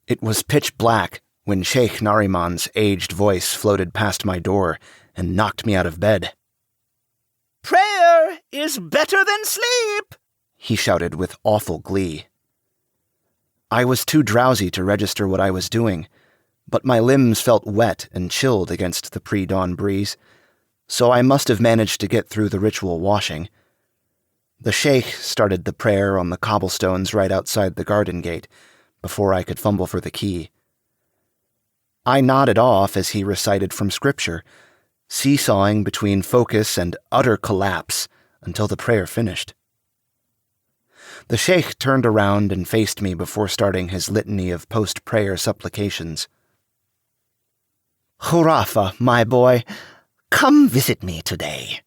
It was pitch black when Shaykh Nariman's aged voice floated past my door and knocked me out of bed. "Prayer is better than sleep," he shouted with awful glee. I was too drowsy to register what I was doing, but my limbs felt wet and chilled against the pre-dawn breeze, so I must have managed to get through the ritual washing. The sheikh started the prayer on the cobblestones right outside the garden gate before I could fumble for the key. I nodded off as he recited from scripture, seesawing between focus and utter collapse until the prayer finished. The sheikh turned around and faced me before starting his litany of post-prayer supplications. "Khurafa, my boy, come visit me today,"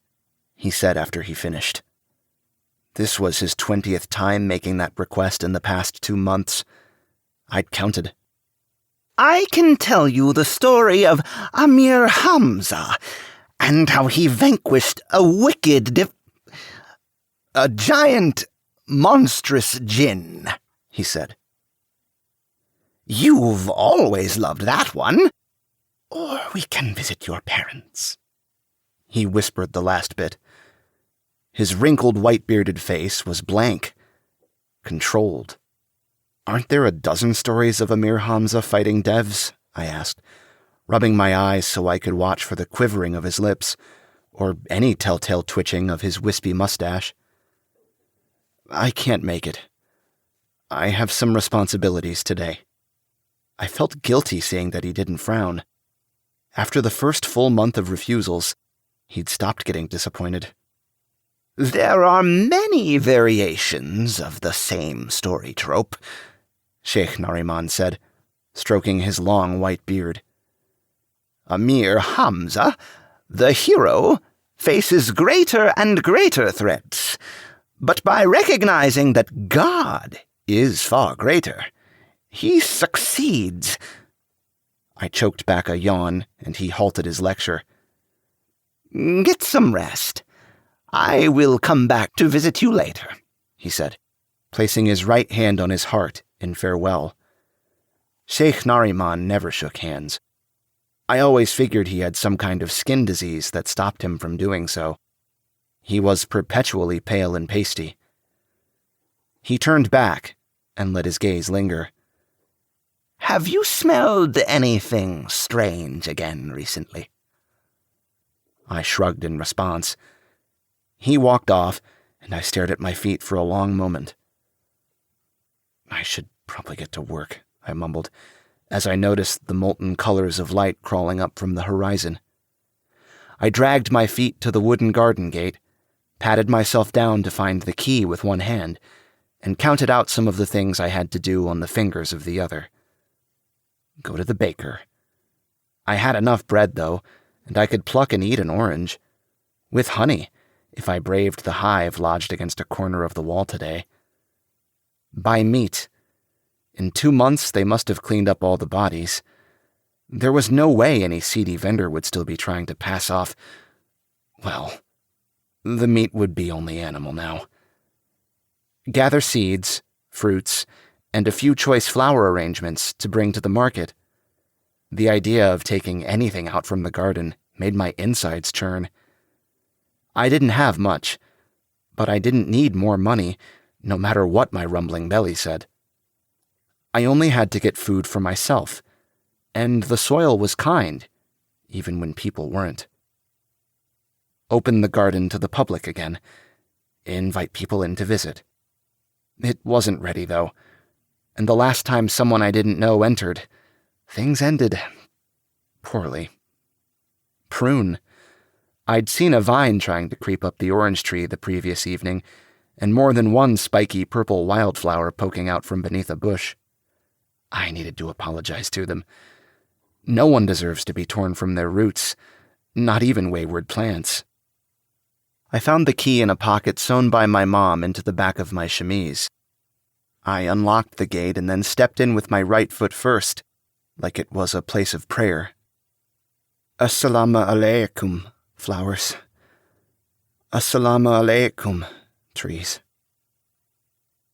he said after he finished. This was his 20th time making that request in the past 2 months. I'd counted. "I can tell you the story of Amir Hamza, and how he vanquished a giant, monstrous jinn," he said. "You've always loved that one. Or we can visit your parents." He whispered the last bit. His wrinkled, white-bearded face was blank, controlled. "Aren't there a dozen stories of Amir Hamza fighting devs?" I asked, rubbing my eyes so I could watch for the quivering of his lips, or any telltale twitching of his wispy mustache. "I can't make it. I have some responsibilities today." I felt guilty seeing that he didn't frown. After the first full month of refusals, he'd stopped getting disappointed. "There are many variations of the same story trope," Shaykh Nariman said, stroking his long white beard. "Amir Hamza, the hero, faces greater and greater threats, but by recognizing that God is far greater, he succeeds." I choked back a yawn, and he halted his lecture. "Get some rest. I will come back to visit you later," he said, placing his right hand on his heart in farewell. Shaykh Nariman never shook hands. I always figured he had some kind of skin disease that stopped him from doing so. He was perpetually pale and pasty. He turned back and let his gaze linger. "Have you smelled anything strange again recently?" I shrugged in response. He walked off, and I stared at my feet for a long moment. "I should probably get to work," I mumbled, as I noticed the molten colors of light crawling up from the horizon. I dragged my feet to the wooden garden gate, patted myself down to find the key with one hand, and counted out some of the things I had to do on the fingers of the other. Go to the baker. I had enough bread, though, and I could pluck and eat an orange. With honey, if I braved the hive lodged against a corner of the wall today. Buy meat. In 2 months, they must have cleaned up all the bodies. There was no way any seedy vendor would still be trying to pass off... Well, the meat would be only animal now. Gather seeds, fruits, and a few choice flower arrangements to bring to the market. The idea of taking anything out from the garden made my insides churn. I didn't have much, but I didn't need more money, no matter what my rumbling belly said. I only had to get food for myself, and the soil was kind, even when people weren't. Open the garden to the public again. Invite people in to visit. It wasn't ready, though, and the last time someone I didn't know entered, things ended poorly. Prune. I'd seen a vine trying to creep up the orange tree the previous evening, and more than one spiky purple wildflower poking out from beneath a bush. I needed to apologize to them. No one deserves to be torn from their roots, not even wayward plants. I found the key in a pocket sewn by my mom into the back of my chemise. I unlocked the gate and then stepped in with my right foot first, like it was a place of prayer. Assalamu alaikum, flowers. Assalamu alaikum, trees.